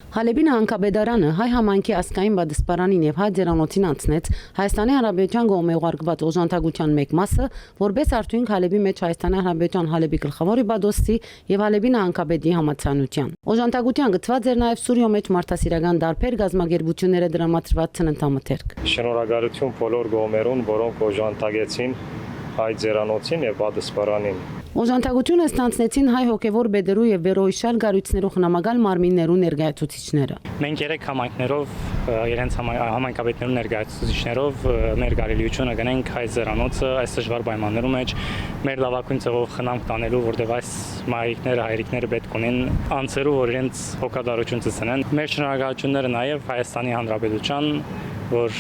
Հալեբի նահանգապետարանը հայ համայնքի ազգային բադսպարանին եւ հայ ձերանոցին անցնեց Հայաստանի Հանրապետության կողմէ ուղարկված օժանդակության մեկ մասը, որպես արդյունք Հալեբի մեջ Հայաստանի Հանրապետության Հալեբի գլխավոր իբադոստի եւ Հալեբի նահանգապետի համացանության։ Օժանդակության գծված էր նաեւ Սուրիո մեջ մարդասիրական դարբեր գազագերբությունները դրամատրված ցննդամթերք։ Շնորհակալություն բոլոր կողմերուն, որոնք օժանդակեցին հայ ձերանոցին եւ բադսպարանին։ Օժանդակությունը ստանցնեցին հայ հոգևոր բեդերու եւ վերոհիշյալ գարույցներու խնամակալ մարմիններու ներկայացուցիչները։ Մենք երեք համայնքներով, իրենց համայնքապետներու ներկայացուցիչներով մեր գարելիությունը գնենք հայ ձերանոցը այս դժվար պայմաններում մեջ մեր լավագույն ձևով խնամք տանելու, որտեղ այս մայրիկները, հայրիկները պետք ունեն անձերու, որ իրենց հոգադարություն ցցնեն։ Մեր շնորհակալությունները նաեւ Հայաստանի Հանրապետության, որ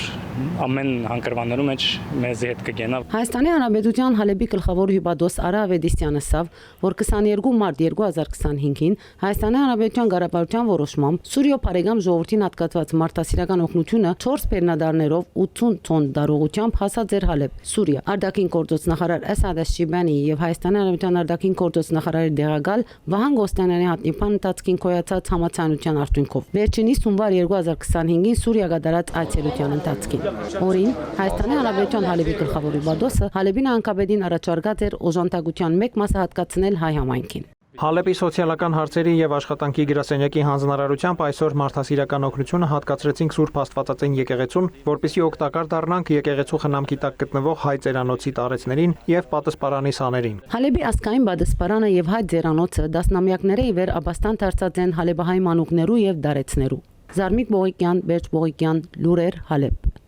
ամեն հանգրվաններու մեջ մեզ հետ կգենա։ Հայաստանի Հանրապետության Հալեբի գլխավոր հյուպատոս Արա Ավետիսյանը ասավ, որ 22 մարտ 2025-ին Հայաստանի Հանրապետության կառավարության որոշմամբ Սուրիո Փարեգամ ժողովրդին հատկացված մարդասիրական օգնությունը 4 բեռնադարներով 80 տոն դարողությամբ հասած էր Հալեբ, Սուրիա։ Արտաքին գործոց նախարար Ասադ Շիբանի եւ Հայաստանի Հանրապետության արտաքին գործոց նախարարի դեղակալ Վահան Գոստանյանի հատնիփան ընթացքին կոյացած համացանության արդյունքով վերջինիս հունվար 2025-ին Սուրիա կատարած այցելության ընթացքին։ Օրին Հայաստանի Հանրապետության Հալեբի գլխավոր իբադոսը Հալեբի նահանգապետին առաջարկած էր օժանդակության մեկ մասը հատկացնել հայ համայնքին։ Հալեբի սոցիալական հարցերի եւ աշխատանքի գրասենյակի հանձնարարությամբ այսօր մարդասիրական օգնությունը հատկացրեցինք Սուրբ Աստվածածին եկեղեցուն, որպեսզի օգտակար դառնանք եկեղեցու խնամքի տակ գտնվող հայ ձերանոցի տարեցներին եւ պատասպարանի սաներին։ Հալեբի ազգային բադսպարանը եւ հայ ձերանոցը դասնամյակների ի վեր աբաստան դարձած են հալեբահայ մանուկներու եւ դարեցներու։ Զարմիկ Բողիկյան, Բերջ Բողիկյան, Լուրեր, Հալեբ։